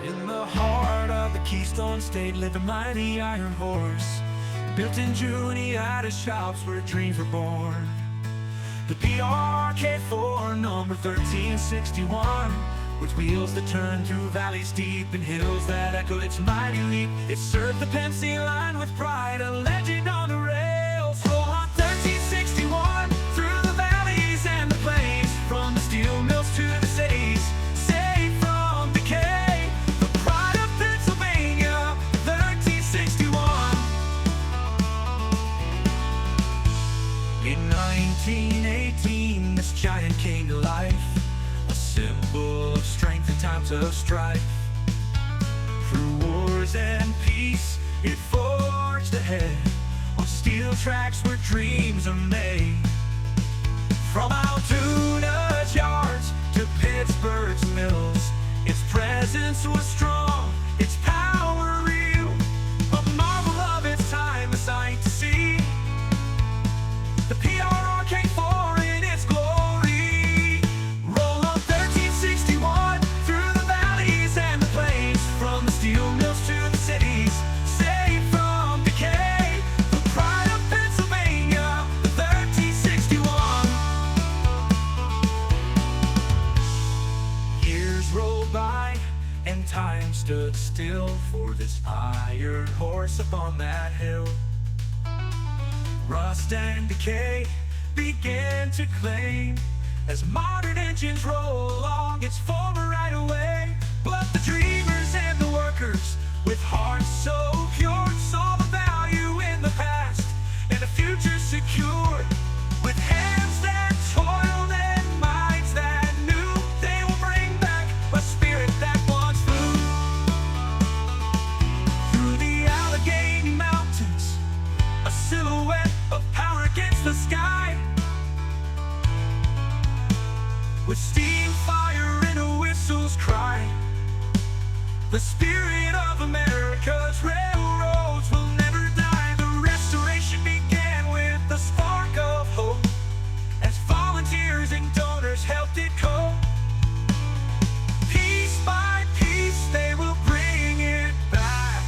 In the heart of the Keystone State lived a mighty iron horse, built in Juniata shops where dreams were born. The PRR K4, number 1361, with wheels that turn through valleys deep and hills that echoed its mighty leap. It served the Pennsy line with pride, a legend on the rails. Roll on 1361, through the valleys and the plains, from the steel mills to the cities, safe from decay. The pride of Pennsylvania, 1361. In 1918, this giant came to life, a symbol of strength in times of strife. Through wars and peace, it forged ahead on steel tracks where dreams are made. From Altoona's yards to Pittsburgh's mills, its presence was strong, its power real, a marvel of its time, a sight to see. The PRR K4 in its glory. Roll on 1361, through the valleys and the plains, from the steel mills to the cities, safe from decay. The pride of Pennsylvania, the 1361. Years rolled by and time stood still for this iron horse upon that hill. Rust and decay began to claim as modern engines roll along its former right away. But the dreamers and the workers, with hearts so pure, saw the value in the past and a future secured. With hands that toiled and minds that knew, they will bring back a spirit that once flew. Through the Allegheny Mountains, a silhouette of power against the sky, with steam, fire, and a whistle's cry. The spirit of America's railroads will never die. The restoration began with a spark of hope, as volunteers and donors helped it cope. Piece by piece they will bring it back.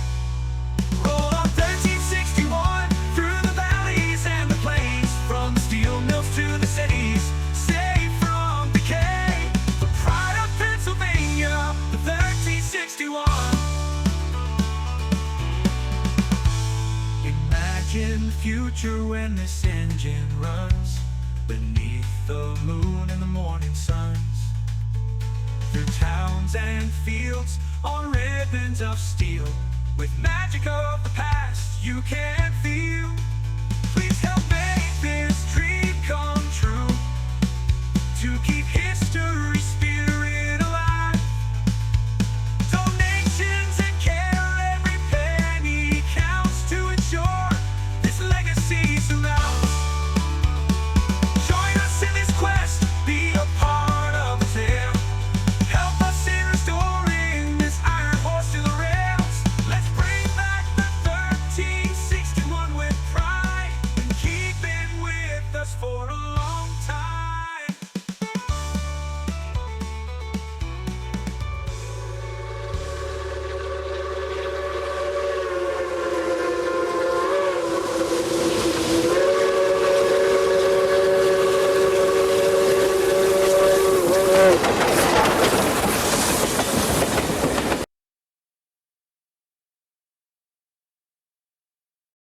Roll on 1361, through the valleys and the plains, from the steel mills to the cities, safe from decay. The pride of Pennsylvania, the 1361. Imagine the future when this engine runs beneath the moon and the morning suns, through towns and fields on ribbons of steel. With magic of the past, you can